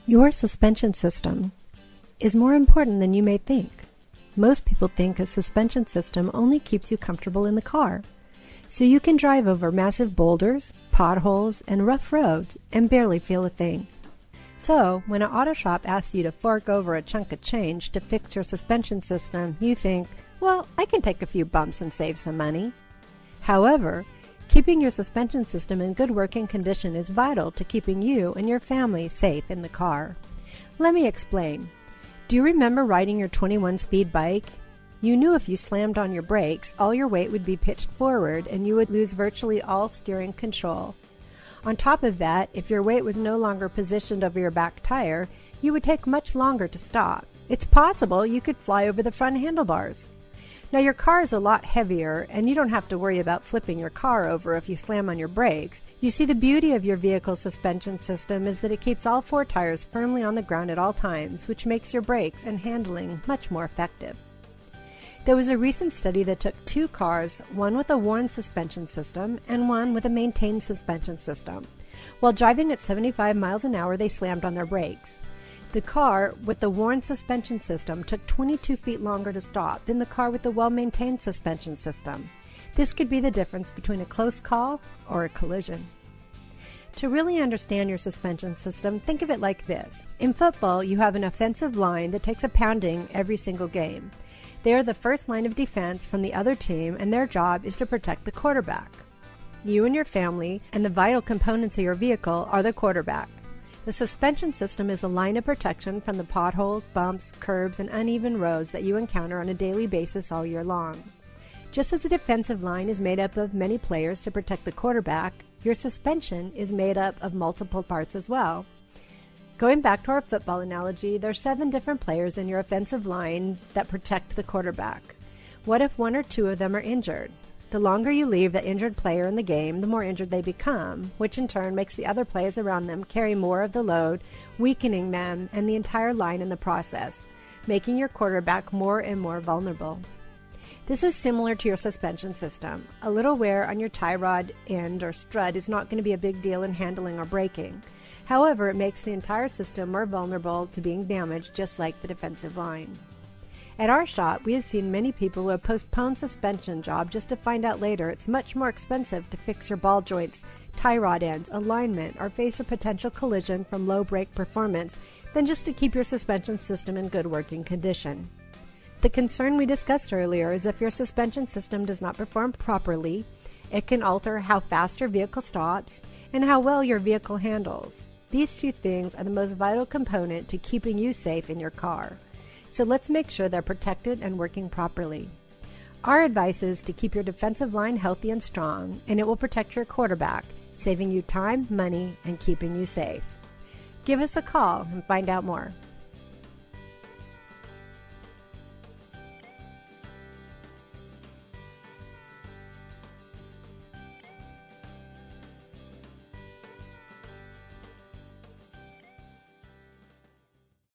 Your suspension system is more important than you may think. Most people think a suspension system only keeps you comfortable in the car, so you can drive over massive boulders, potholes, and rough roads and barely feel a thing. So, when an auto shop asks you to fork over a chunk of change to fix your suspension system, you think, well, I can take a few bumps and save some money. However, keeping your suspension system in good working condition is vital to keeping you and your family safe in the car. Let me explain. Do you remember riding your 21-speed bike? You knew if you slammed on your brakes, all your weight would be pitched forward and you would lose virtually all steering control. On top of that, if your weight was no longer positioned over your back tire, you would take much longer to stop. It's possible you could fly over the front handlebars. Now your car is a lot heavier and you don't have to worry about flipping your car over if you slam on your brakes. You see, the beauty of your vehicle's suspension system is that it keeps all four tires firmly on the ground at all times, which makes your brakes and handling much more effective. There was a recent study that took two cars, one with a worn suspension system and one with a maintained suspension system. While driving at 75 miles an hour, they slammed on their brakes. The car with the worn suspension system took 22 feet longer to stop than the car with the well-maintained suspension system. This could be the difference between a close call or a collision. To really understand your suspension system, think of it like this. In football, you have an offensive line that takes a pounding every single game. They are the first line of defense from the other team, and their job is to protect the quarterback. You and your family and the vital components of your vehicle are the quarterback. The suspension system is a line of protection from the potholes, bumps, curbs, and uneven roads that you encounter on a daily basis all year long. Just as the defensive line is made up of many players to protect the quarterback, your suspension is made up of multiple parts as well. Going back to our football analogy, there are 7 different players in your offensive line that protect the quarterback. What if 1 or 2 of them are injured? The longer you leave the injured player in the game, the more injured they become, which in turn makes the other players around them carry more of the load, weakening them and the entire line in the process, making your quarterback more and more vulnerable. This is similar to your suspension system. A little wear on your tie rod end or strut is not going to be a big deal in handling or braking. However, it makes the entire system more vulnerable to being damaged, just like the defensive line. At our shop, we have seen many people who have postponed suspension job just to find out later it's much more expensive to fix your ball joints, tie rod ends, alignment, or face a potential collision from low brake performance than just to keep your suspension system in good working condition. The concern we discussed earlier is if your suspension system does not perform properly, it can alter how fast your vehicle stops and how well your vehicle handles. These 2 things are the most vital component to keeping you safe in your car. So let's make sure they're protected and working properly. Our advice is to keep your defensive line healthy and strong, and it will protect your quarterback, saving you time, money, and keeping you safe. Give us a call and find out more.